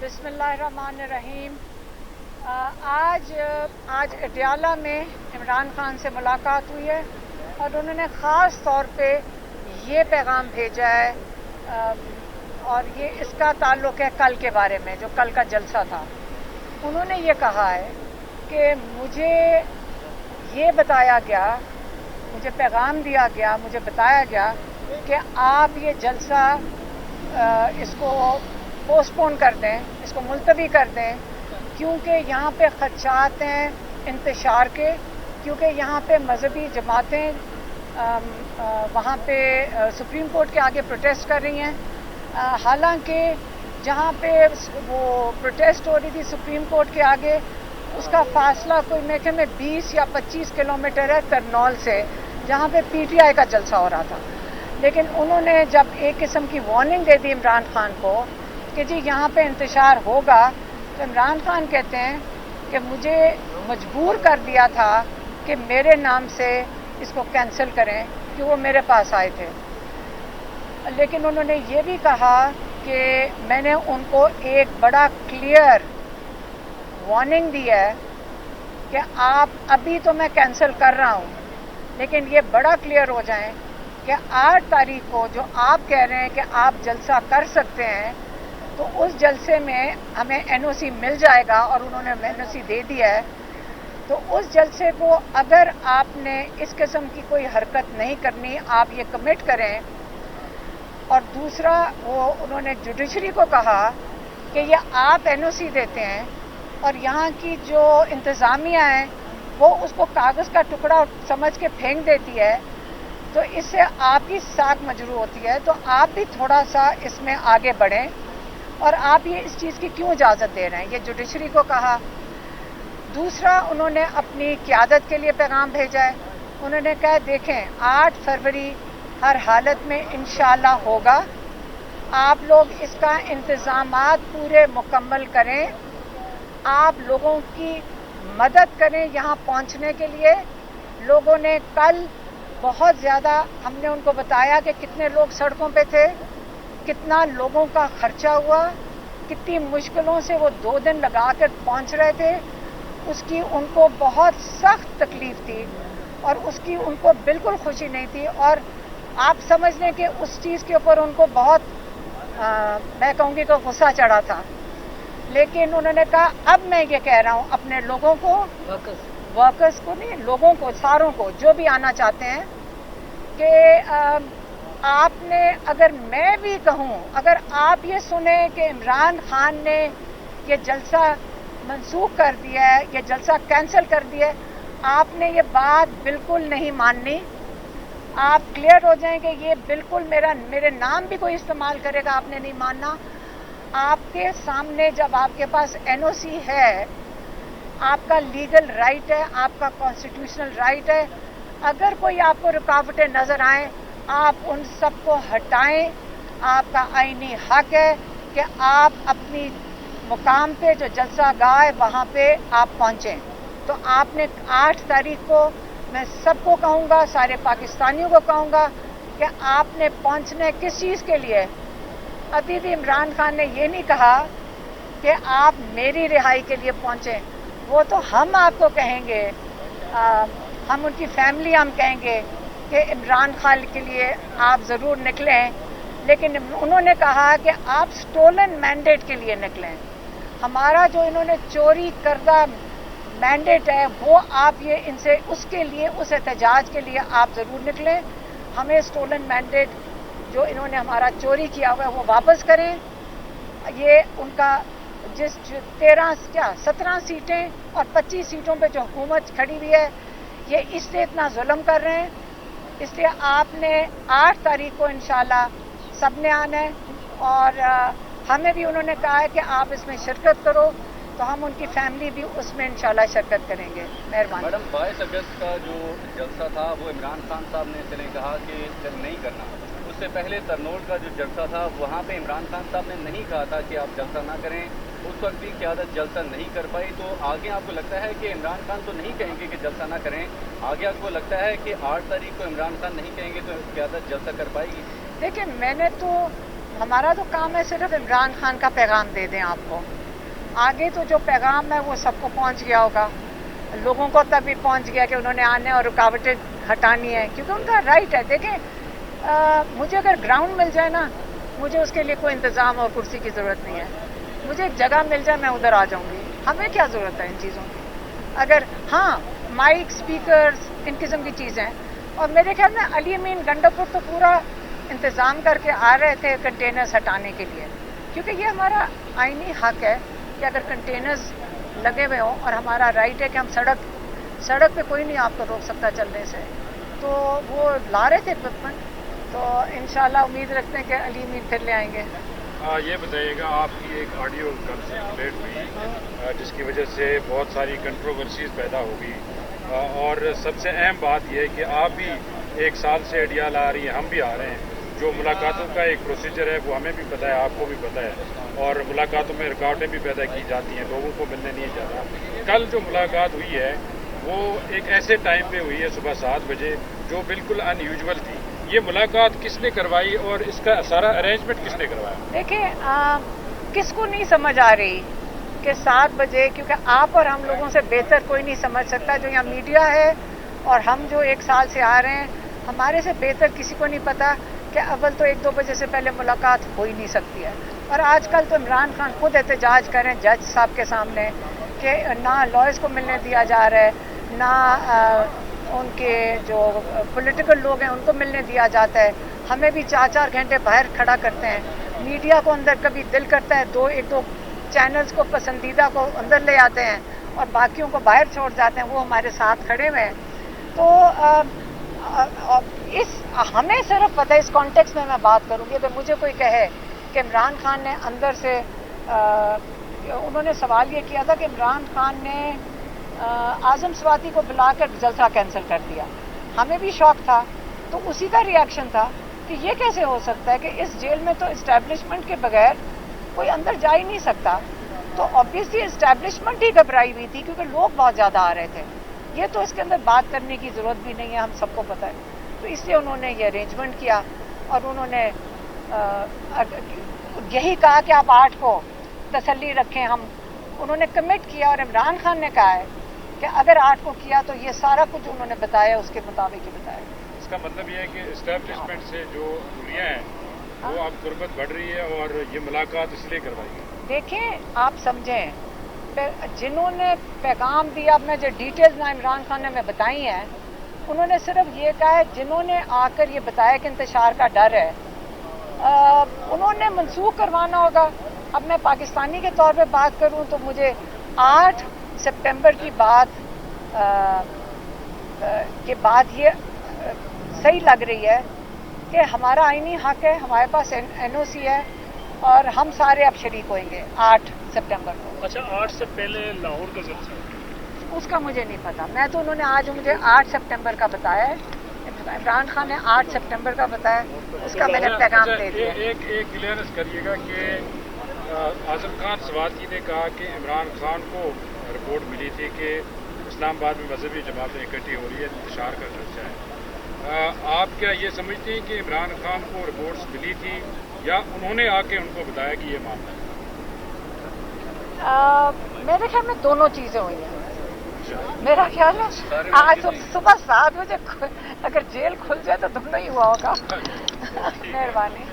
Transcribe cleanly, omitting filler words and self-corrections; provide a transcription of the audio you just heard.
बिस्मिल्लाहिर्रहमानिर्रहीम। आज अडयाला में इमरान खान से मुलाकात हुई है और उन्होंने ख़ास तौर पे ये पैगाम भेजा है और ये इसका ताल्लुक़ है कल के बारे में, जो कल का जलसा था। उन्होंने ये कहा है कि मुझे ये बताया गया, मुझे पैगाम दिया गया, मुझे बताया गया कि आप ये जलसा इसको पोस्टपोन कर दें, इसको मुलतवी कर दें, क्योंकि यहाँ पे खदशात हैं इंतशार के, क्योंकि यहाँ पे मजहबी जमातें वहाँ पे सुप्रीम कोर्ट के आगे प्रोटेस्ट कर रही हैं। हालांकि जहाँ पे वो प्रोटेस्ट हो रही थी सुप्रीम कोर्ट के आगे, उसका फासला कोई मेरे ख्याल में 20 या 25 किलोमीटर है करनौल से, जहाँ पे पीटीआई का जलसा हो रहा था। लेकिन उन्होंने जब एक किस्म की वार्निंग दे दी इमरान खान को कि जी यहाँ पे इंतशार होगा, तो इमरान खान कहते हैं कि मुझे मजबूर कर दिया था कि मेरे नाम से इसको कैंसिल करें, कि वो मेरे पास आए थे। लेकिन उन्होंने ये भी कहा कि मैंने उनको एक बड़ा क्लियर वार्निंग दी है कि आप अभी तो मैं कैंसिल कर रहा हूँ, लेकिन ये बड़ा क्लियर हो जाए कि 8 तारीख को जो आप कह रहे हैं कि आप जलसा कर सकते हैं, तो उस जलसे में हमें एनओसी मिल जाएगा और उन्होंने एनओसी दे दिया है। तो उस जलसे को अगर आपने इस किस्म की कोई हरकत नहीं करनी, आप ये कमिट करें। और दूसरा, वो उन्होंने जुडिशरी को कहा कि ये आप एनओसी देते हैं और यहाँ की जो इंतज़ामिया है वो उसको कागज़ का टुकड़ा समझ के फेंक देती है, तो इससे आपकी साख मजरू होती है। तो आप भी थोड़ा सा इसमें आगे बढ़ें, और आप ये इस चीज़ की क्यों इजाज़त दे रहे हैं, ये जुडिशरी को कहा। दूसरा, उन्होंने अपनी क़यादत के लिए पैगाम भेजा है। उन्होंने कहा देखें 8 फरवरी हर हालत में इंशाअल्लाह होगा, आप लोग इसका इंतज़ामात पूरे मुकम्मल करें, आप लोगों की मदद करें यहाँ पहुँचने के लिए। लोगों ने कल बहुत ज़्यादा, हमने उनको बताया कि कितने लोग सड़कों पे थे, कितना लोगों का खर्चा हुआ, कितनी मुश्किलों से वो 2 दिन लगा कर पहुँच रहे थे, उसकी उनको बहुत सख्त तकलीफ थी और उसकी उनको बिल्कुल खुशी नहीं थी। और आप समझ लें कि उस चीज़ के ऊपर उनको बहुत मैं कहूँगी कि गुस्सा चढ़ा था। लेकिन उन्होंने कहा अब मैं ये कह रहा हूँ अपने लोगों को, वर्कर्स को नहीं, लोगों को, सारों को जो भी आना चाहते हैं, कि आपने, अगर मैं भी कहूँ, अगर आप ये सुने कि इमरान खान ने ये जलसा मंसूख कर दिया है, ये जलसा कैंसिल कर दिया है, आपने ये बात बिल्कुल नहीं माननी। आप क्लियर हो जाएं कि ये बिल्कुल मेरे नाम भी कोई इस्तेमाल करेगा, आपने नहीं मानना। आपके सामने जब आपके पास एनओसी है, आपका लीगल राइट है, आपका कॉन्स्टिट्यूशनल राइट है, अगर कोई आपको रुकावटें नजर आए, आप उन सबको हटाएं। आपका आईनी हक है कि आप अपनी मुकाम पे जो जलसा गाह है वहाँ पे आप पहुँचें। तो आपने 8 तारीख को, मैं सबको कहूँगा, सारे पाकिस्तानियों को कहूँगा कि आपने पहुँचने किस चीज़ के लिए। अभी भी इमरान खान ने ये नहीं कहा कि आप मेरी रिहाई के लिए पहुँचें, वो तो हम आपको कहेंगे, हम उनकी फैमिली हम कहेंगे कि इमरान खान के लिए आप ज़रूर निकलें। लेकिन उन्होंने कहा कि आप स्टोलन मैंडेट के लिए निकलें। हमारा जो इन्होंने चोरी करदा मैंडेट है, वो आप ये इनसे, उसके लिए, उस एहतजाज के लिए आप ज़रूर निकलें। हमें स्टोलन मैंडेट जो इन्होंने हमारा चोरी किया हुआ है वो वापस करें। ये उनका जिस 17 सीटें और 25 सीटों पे जो हुकूमत खड़ी हुई है, ये इससे इतना जुल्म कर रहे हैं। इसलिए आपने 8 तारीख को इंशाल्लाह सबने आना है, और हमें भी उन्होंने कहा है कि आप इसमें शिरकत करो, तो हम उनकी फैमिली भी उसमें इंशाल्लाह शिरकत करेंगे। मेहरबानी। मैडम, 22 अगस्त का जो जलसा था वो इमरान खान साहब ने चले कहा कि नहीं करना। उससे पहले तरनोल का जो जलसा था वहाँ पे इमरान खान साहब ने नहीं कहा था कि आप जलसा ना करें, उस वक्त भी क़यादत जलसा नहीं कर पाई। तो आगे आपको लगता है कि इमरान खान तो नहीं कहेंगे कि जलसा ना करें, आगे आपको लगता है कि 8 तारीख को इमरान खान नहीं कहेंगे तो क़यादत जलसा कर पाएगी? देखिए, मैंने तो हमारा तो काम है सिर्फ इमरान खान का पैगाम दे दें आपको। आगे तो जो पैगाम है वो सबको पहुंच गया होगा, लोगों को तब भी पहुंच गया कि उन्होंने आने और रुकावटें हटानी है, क्योंकि उनका राइट है। देखें, मुझे अगर ग्राउंड मिल जाए ना, मुझे उसके लिए कोई इंतज़ाम और कुर्सी की ज़रूरत नहीं है। मुझे एक जगह मिल जाए, मैं उधर आ जाऊंगी। हमें क्या ज़रूरत है इन चीज़ों की? अगर हाँ, माइक, स्पीकर्स, इन किस्म की चीज़ें। और मेरे ख्याल में अली अमीन गंडापुर तो पूरा इंतज़ाम करके आ रहे थे कंटेनर्स हटाने के लिए, क्योंकि ये हमारा आईनी हक है कि अगर कंटेनर्स लगे हुए हों, और हमारा राइट है कि हम सड़क पे कोई नहीं आपको रोक सकता चलने से, तो वो ला रहे थे इक्विपमेंट। तो इंशाल्लाह उम्मीद रखते हैं कि अली अमीन फिर ले आएंगे। ये बताइएगा, आपकी एक ऑडियो कल सर्कुलेट हुई जिसकी वजह से बहुत सारी कंट्रोवर्सीज पैदा हो गई, और सबसे अहम बात यह है कि आप भी एक साल से अडियाल आ रही हैं, हम भी आ रहे हैं। जो मुलाकातों का एक प्रोसीजर है वो हमें भी पता है, आपको भी पता है, और मुलाकातों में रुकावटें भी पैदा की जाती हैं, लोगों को मिलने नहीं जाता। कल जो मुलाकात हुई है वो एक ऐसे टाइम पे हुई है, सुबह 7 बजे, जो बिल्कुल अनयूजुअल थी। ये मुलाकात किसने करवाई और इसका सारा अरेंजमेंट किसने करवाया? देखिए, किसको नहीं समझ आ रही कि 7 बजे, क्योंकि आप और हम लोगों से बेहतर कोई नहीं समझ सकता। जो यहाँ मीडिया है और हम जो 1 साल से आ रहे हैं, हमारे से बेहतर किसी को नहीं पता कि अव्वल तो 1-2 बजे से पहले मुलाकात हो ही नहीं सकती है। और आजकल तो इमरान खान खुद एहतजाज करें जज साहब के सामने कि ना लॉयर्स को मिलने दिया जा रहा है, ना उनके जो पॉलिटिकल लोग हैं उनको मिलने दिया जाता है। हमें भी 4-4 घंटे बाहर खड़ा करते हैं। मीडिया को अंदर कभी दिल करता है 1-2 चैनल्स को पसंदीदा को अंदर ले आते हैं और बाकियों को बाहर छोड़ जाते हैं। वो हमारे साथ खड़े हुए हैं। तो हमें सिर्फ पता है, इस कॉन्टेक्स्ट में मैं बात करूंगी, अगर मुझे कोई कहे कि इमरान खान ने अंदर से उन्होंने सवाल ये किया था कि इमरान खान ने आजम स्वाति को बुलाकर जलसा कैंसिल कर दिया, हमें भी शौक था। तो उसी का रिएक्शन था कि ये कैसे हो सकता है कि इस जेल में तो इस्टेब्लिशमेंट के बगैर कोई अंदर जा ही नहीं सकता। तो ऑब्वियसली इस्टेब्लिशमेंट ही घबराई हुई थी, क्योंकि लोग बहुत ज़्यादा आ रहे थे। ये तो इसके अंदर बात करने की ज़रूरत भी नहीं है, हम सबको पता है। तो इसलिए उन्होंने ये अरेंजमेंट किया और उन्होंने यही कहा कि आप 8 को तसल्ली रखें। उन्होंने कमिट किया और इमरान खान ने कहा है कि अगर 8 को किया तो ये सारा कुछ उन्होंने बताया, उसके मुताबिक ही बताया। इसका मतलब ये है कि इस्टेब्लिशमेंट से जो दूरियां हैं वो अब गुर्बत बढ़ रही है और ये मुलाकात इसलिए करवाई है। देखें, आप समझें, जिन्होंने पैगाम दिया, अपना जो डिटेल्स ना इमरान खान ने हमें बताई हैं, उन्होंने सिर्फ ये कहा है, जिन्होंने आकर ये बताया कि इंतशार का डर है, उन्होंने मनसूख करवाना होगा। अब मैं पाकिस्तानी के तौर पे बात करूं तो मुझे 8 सितंबर की बात के बाद ये सही लग रही है कि हमारा आईनी हक है, हमारे पास NOC है और हम सारे अब शरीक होंगे 8 सितंबर को। अच्छा, 8 से पहले लाहौर का जलसा, उसका मुझे नहीं पता। मैं तो उन्होंने आज मुझे 8 सितंबर का बताया है, इमरान खान ने 8 सितंबर का बताया, उसका मैंने पैगाम दे दिया। एक क्लियरेंस करिएगा कि आजम खान स्वाति ने कहा कि इमरान खान को रिपोर्ट मिली थी कि इस्लामाबाद में मजहबी जमातें इकट्ठी हो रही है, इंतशार का खर्चा है। आप क्या ये समझते हैं कि इमरान खान को रिपोर्ट्स मिली थी या उन्होंने आके उनको बताया कि ये मामला है? मेरे ख्याल में दोनों चीज़ें हुई हैं। मेरा ख्याल है आज सुबह 7 बजे अगर जेल खुल जाए तो दोनों ही हुआ होगा। मेहरबानी।